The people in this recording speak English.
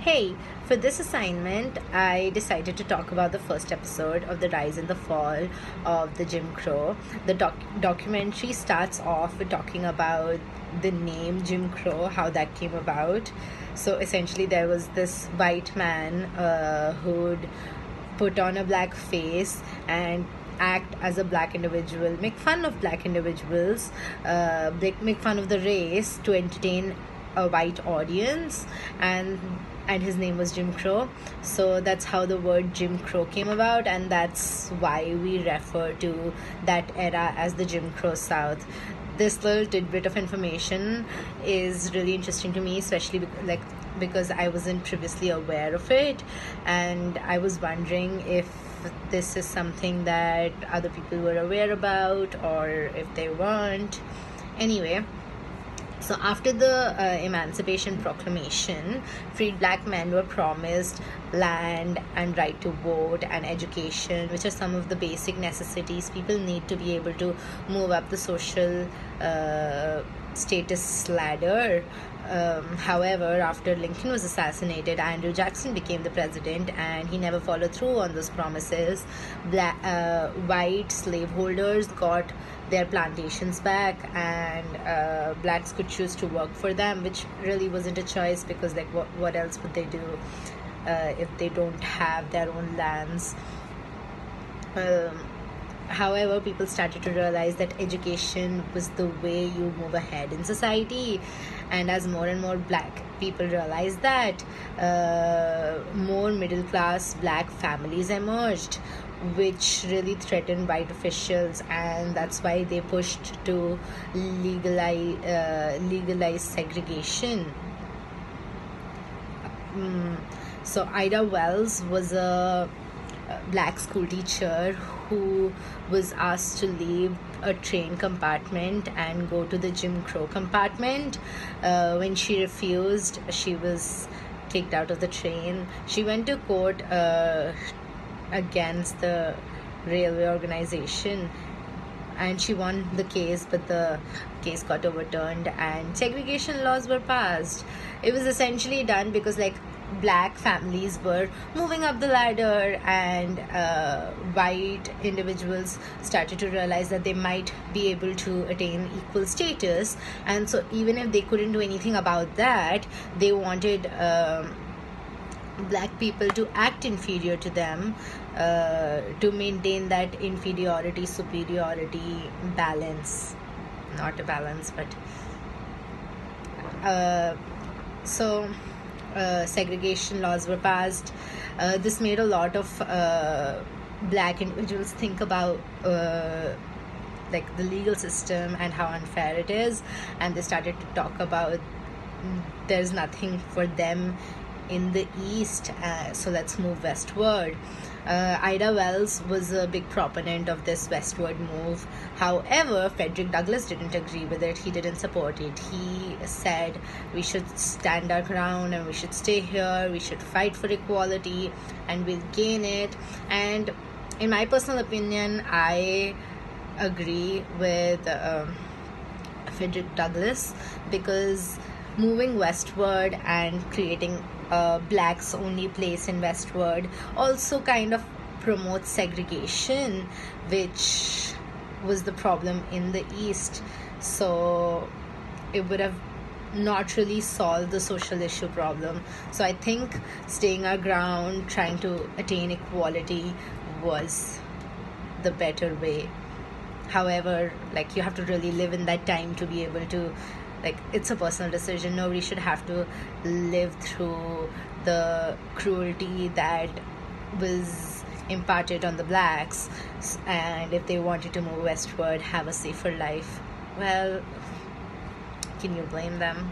Hey, for this assignment, I decided to talk about the first episode of The Rise and the Fall of the Jim Crow. The documentary starts off with talking about the name Jim Crow, how that came about. So essentially, there was this white man who'd put on a black face and act as a black individual, make fun of black individuals, make fun of the race to entertain a white audience, and his name was Jim Crow. So that's how the word Jim Crow came about, and that's why we refer to that era as the Jim Crow South. This little tidbit of information is really interesting to me, especially because I wasn't previously aware of it, and I was wondering if this is something that other people were aware about or if they weren't. Anyway, so after the Emancipation Proclamation, freed black men were promised land and right to vote and education, which are some of the basic necessities people need to be able to move up the social status ladder. However, after Lincoln was assassinated, Andrew Jackson became the president, and he never followed through on those promises. White slaveholders got their plantations back, and blacks could choose to work for them, which really wasn't a choice because, like, what else would they do if they don't have their own lands? However, people started to realize that education was the way you move ahead in society, and as more and more black people realized that, more middle class black families emerged, which really threatened white officials, and that's why they pushed to legalize segregation. So Ida Wells was a black school teacher who was asked to leave a train compartment and go to the Jim Crow compartment. When she refused, she was kicked out of the train. She went to court against the railway organization, and she won the case, but the case got overturned and segregation laws were passed. It was essentially done because, like, black families were moving up the ladder, and white individuals started to realize that they might be able to attain equal status, and so even if they couldn't do anything about that, they wanted black people to act inferior to them, to maintain that inferiority superiority balance. Not a balance, but so segregation laws were passed. This made a lot of black individuals think about like the legal system and how unfair it is, and they started to talk about there's nothing for them in the east, so let's move westward. Ida Wells was a big proponent of this westward move. However, Frederick Douglass didn't agree with it. He didn't support it. He said we should stand our ground and we should stay here. We should fight for equality and we'll gain it. And in my personal opinion, I agree with Frederick Douglass, because moving westward and creating a blacks only place in westward also kind of promotes segregation, which was the problem in the east. So it would have not really solved the social issue problem. So I think staying our ground, trying to attain equality was the better way. However, like, you have to really live in that time to be able to, like, it's a personal decision. Nobody should have to live through the cruelty that was imparted on the blacks, and if they wanted to move westward, have a safer life, well, can you blame them?